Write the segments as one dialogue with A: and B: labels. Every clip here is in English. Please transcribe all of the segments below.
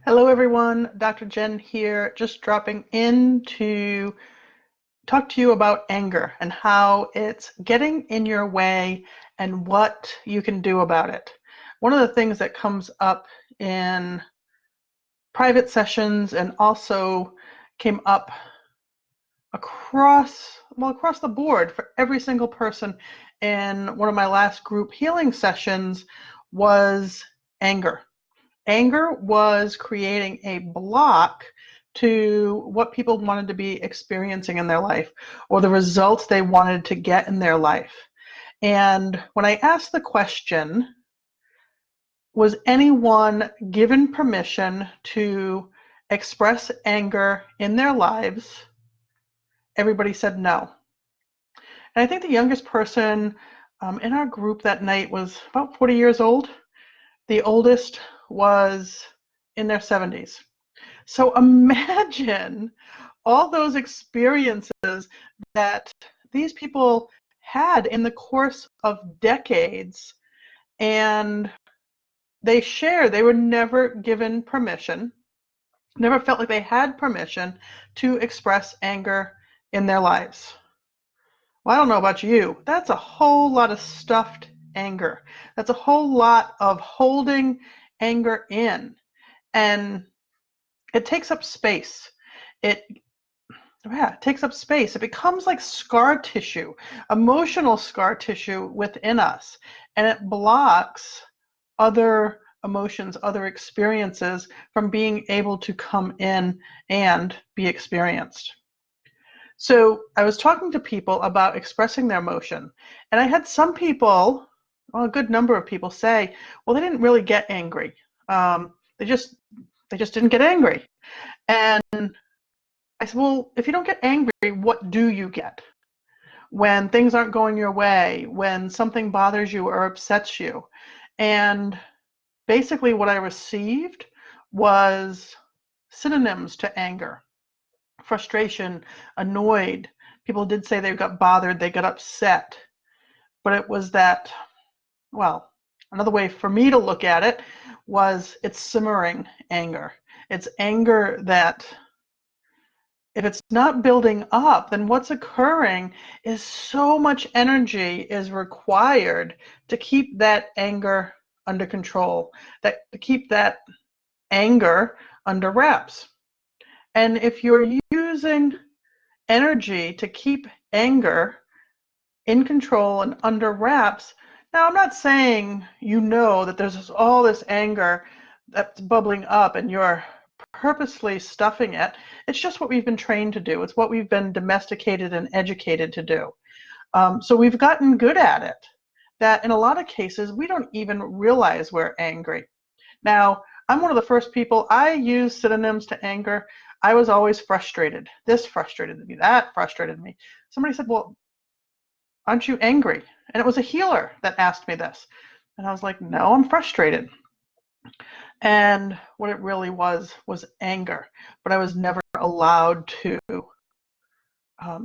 A: Hello, everyone. Dr. Jenn here, just dropping in to talk to you about anger and how it's getting in your way and what you can do about it. One of the things that comes up in private sessions and also came up across the board for every single person in one of my last group healing sessions was anger. Anger was creating a block to what people wanted to be experiencing in their life or the results they wanted to get in their life. And when I asked the question, was anyone given permission to express anger in their lives? Everybody said no. And I think the youngest person in our group that night was about 40 years old. The oldest was in their 70s. So imagine all those experiences that these people had in the course of decades, and they were never given permission, never felt like they had permission to express anger in their lives. Well, I don't know about you. That's a whole lot of stuffed anger. That's a whole lot of holding anger in. And it takes up space. It takes up space. It becomes like scar tissue, emotional scar tissue within us. And it blocks other emotions, other experiences from being able to come in and be experienced. So I was talking to people about expressing their emotion, and I had some people, well, a good number of people say, well, they didn't really get angry. They just didn't get angry. And I said, well, if you don't get angry, what do you get? When things aren't going your way, when something bothers you or upsets you. And basically what I received was synonyms to anger: frustration, annoyed. People did say they got bothered, they got upset. But it was that, well, another way for me to look at it was it's simmering anger. It's anger that, if it's not building up, then what's occurring is so much energy is required to keep that anger under control, to keep that anger under wraps. And if you're using energy to keep anger in control and under wraps, now I'm not saying that there's all this anger that's bubbling up and you're purposely stuffing it. It's just what we've been trained to do. It's what we've been domesticated and educated to do. So we've gotten good at it, that in a lot of cases we don't even realize we're angry. Now, I'm one of the first people, I use synonyms to anger. I was always frustrated. This frustrated me, that frustrated me. Somebody said, well, aren't you angry? And it was a healer that asked me this. And I was like, no, I'm frustrated. And what it really was anger. But I was never allowed to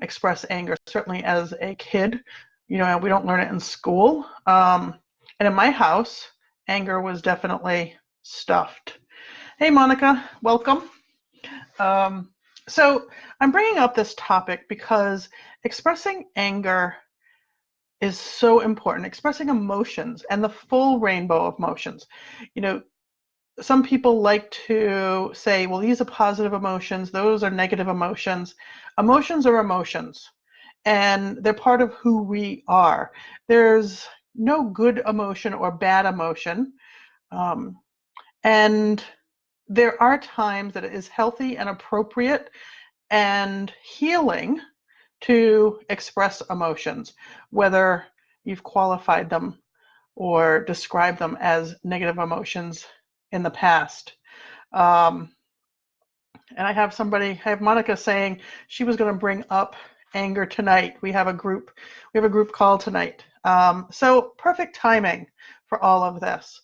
A: express anger. Certainly as a kid, we don't learn it in school. And in my house, anger was definitely stuffed. Hey, Monica, welcome. So I'm bringing up this topic because expressing anger is so important. Expressing emotions and the full rainbow of emotions. Some people like to say, well, these are positive emotions, those are negative emotions. Emotions are emotions, and they're part of who we are. There's no good emotion or bad emotion. And there are times that it is healthy and appropriate and healing to express emotions, whether you've qualified them or described them as negative emotions in the past. And I have Monica saying she was going to bring up anger tonight. We have a group call tonight. So perfect timing for all of this.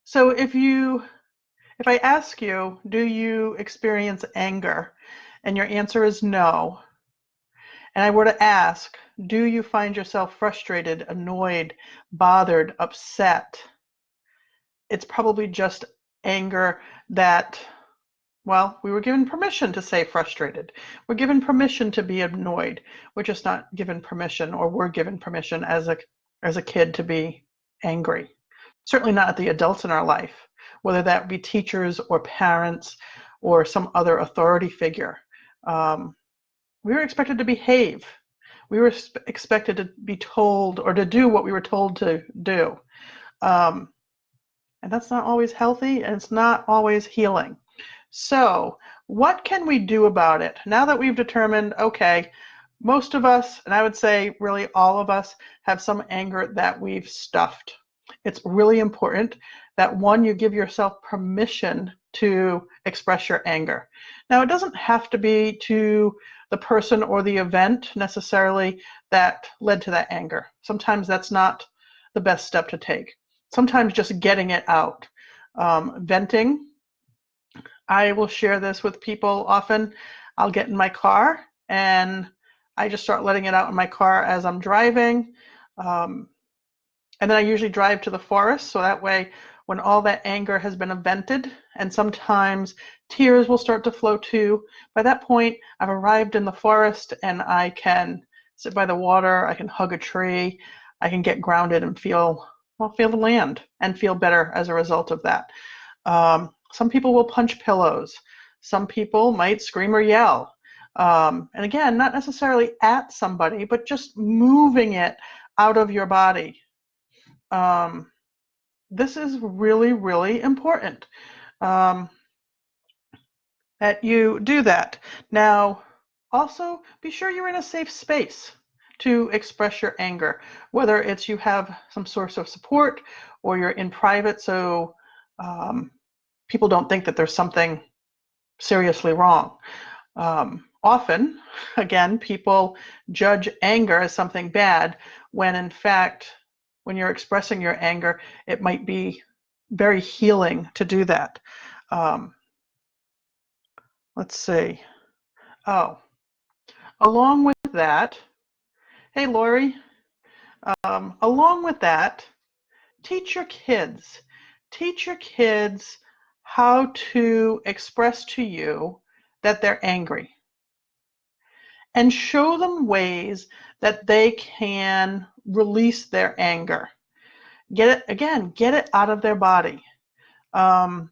A: So if I ask you, do you experience anger? And your answer is no. And I were to ask, do you find yourself frustrated, annoyed, bothered, upset? it's probably just anger that, well, we were given permission to say frustrated. We're given permission to be annoyed. We're just not given permission, or we're given permission as a kid to be angry. Certainly not at the adults in our life, whether that be teachers or parents or some other authority figure. We were expected to behave. We were expected to be told or to do what we were told to do. And that's not always healthy, and it's not always healing. So what can we do about it? Now that we've determined, okay, most of us, and I would say really all of us, have some anger that we've stuffed. It's really important that, one, you give yourself permission to express your anger. Now, it doesn't have to be to the person or the event necessarily that led to that anger. Sometimes that's not the best step to take. Sometimes just getting it out. Venting. I will share this with people often. I'll get in my car and I just start letting it out in my car as I'm driving. And then I usually drive to the forest, so that way when all that anger has been vented, and sometimes tears will start to flow too, by that point I've arrived in the forest and I can sit by the water, I can hug a tree, I can get grounded and feel the land and feel better as a result of that. Some people will punch pillows. Some people might scream or yell. And again, not necessarily at somebody, but just moving it out of your body. This is really, really important that you do that. Now, also be sure you're in a safe space to express your anger, whether it's you have some source of support or you're in private, so people don't think that there's something seriously wrong. Often, again, people judge anger as something bad when in fact, when you're expressing your anger, it might be very healing to do that. Let's see. Oh, along with that, hey, Lori, along with that, teach your kids. Teach your kids how to express to you that they're angry. And show them ways that they can release their anger. Get it out of their body. I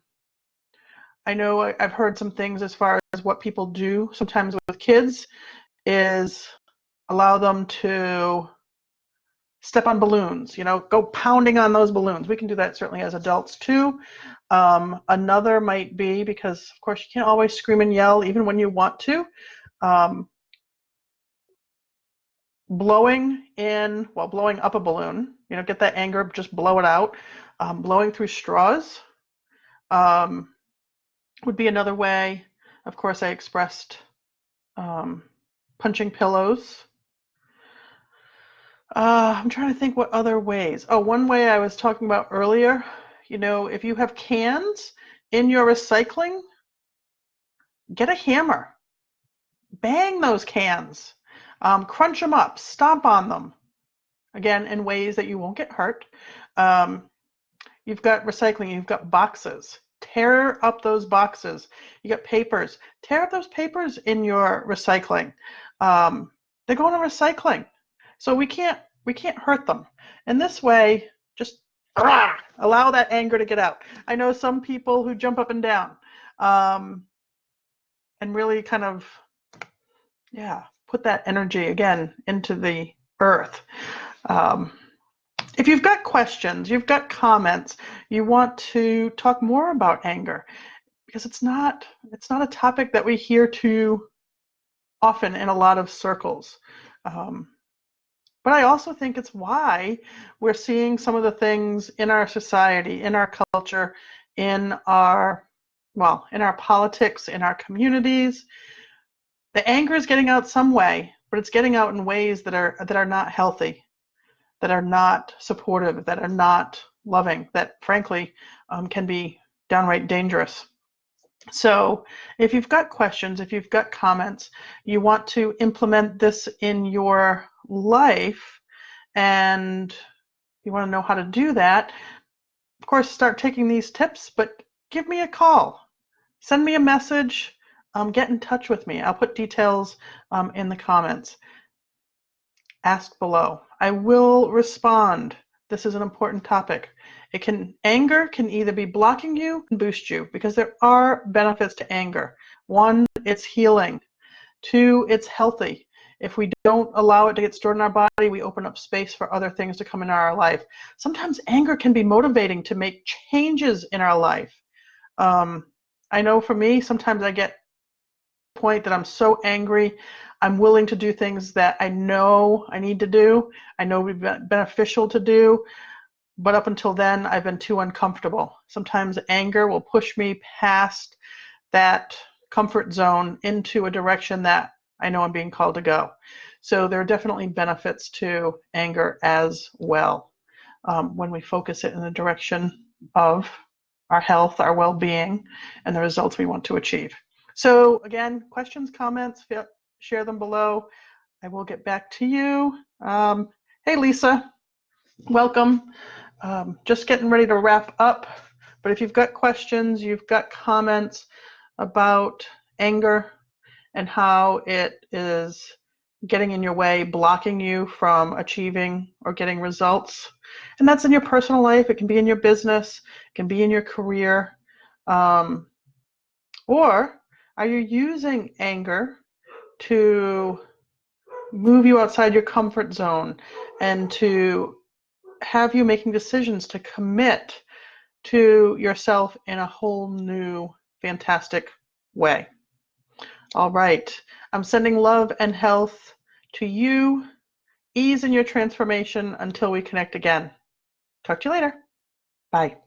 A: know I've heard some things as far as what people do sometimes with kids is allow them to step on balloons, go pounding on those balloons. We can do that certainly as adults too. Another might be, because of course you can't always scream and yell even when you want to, blowing up a balloon, get that anger, just blow it out. Blowing through straws would be another way. Of course, I expressed punching pillows. I'm trying to think what other ways. Oh, one way I was talking about earlier, if you have cans in your recycling, get a hammer. Bang those cans. Crunch them up. Stomp on them. Again, in ways that you won't get hurt. You've got recycling. You've got boxes. Tear up those boxes. You got papers. Tear up those papers in your recycling. They're going to recycling. So we can't hurt them. And this way, just allow that anger to get out. I know some people who jump up and down and really kind of, put that energy again into the earth. If you've got questions, you've got comments, you want to talk more about anger, because it's not a topic that we hear too often in a lot of circles. But I also think it's why we're seeing some of the things in our society, in our culture, in our politics, in our communities. The anger is getting out some way, but it's getting out in ways that are not healthy, that are not supportive, that are not loving, that frankly can be downright dangerous. So if you've got questions, if you've got comments, you want to implement this in your life, and you want to know how to do that, of course, start taking these tips, but give me a call. Send me a message. Get in touch with me. I'll put details in the comments. Ask below. I will respond. This is an important topic. Anger can either be blocking you and boost you, because there are benefits to anger. One, it's healing. Two, it's healthy. If we don't allow it to get stored in our body, we open up space for other things to come into our life. Sometimes anger can be motivating to make changes in our life. I know for me, sometimes I get to the point that I'm so angry, I'm willing to do things that I know I need to do, I know would be beneficial to do, but up until then, I've been too uncomfortable. Sometimes anger will push me past that comfort zone into a direction that I know I'm being called to go. So there are definitely benefits to anger as well, when we focus it in the direction of our health, our well-being, and the results we want to achieve. So again, questions, comments, share them below. I will get back to you. Hey, Lisa, welcome. Just getting ready to wrap up, but if you've got questions, you've got comments about anger and how it is getting in your way, blocking you from achieving or getting results. And that's in your personal life. It can be in your business. It can be in your career. Or are you using anger to move you outside your comfort zone and to have you making decisions to commit to yourself in a whole new, fantastic way? All right. I'm sending love and health to you. Ease in your transformation until we connect again. Talk to you later. Bye.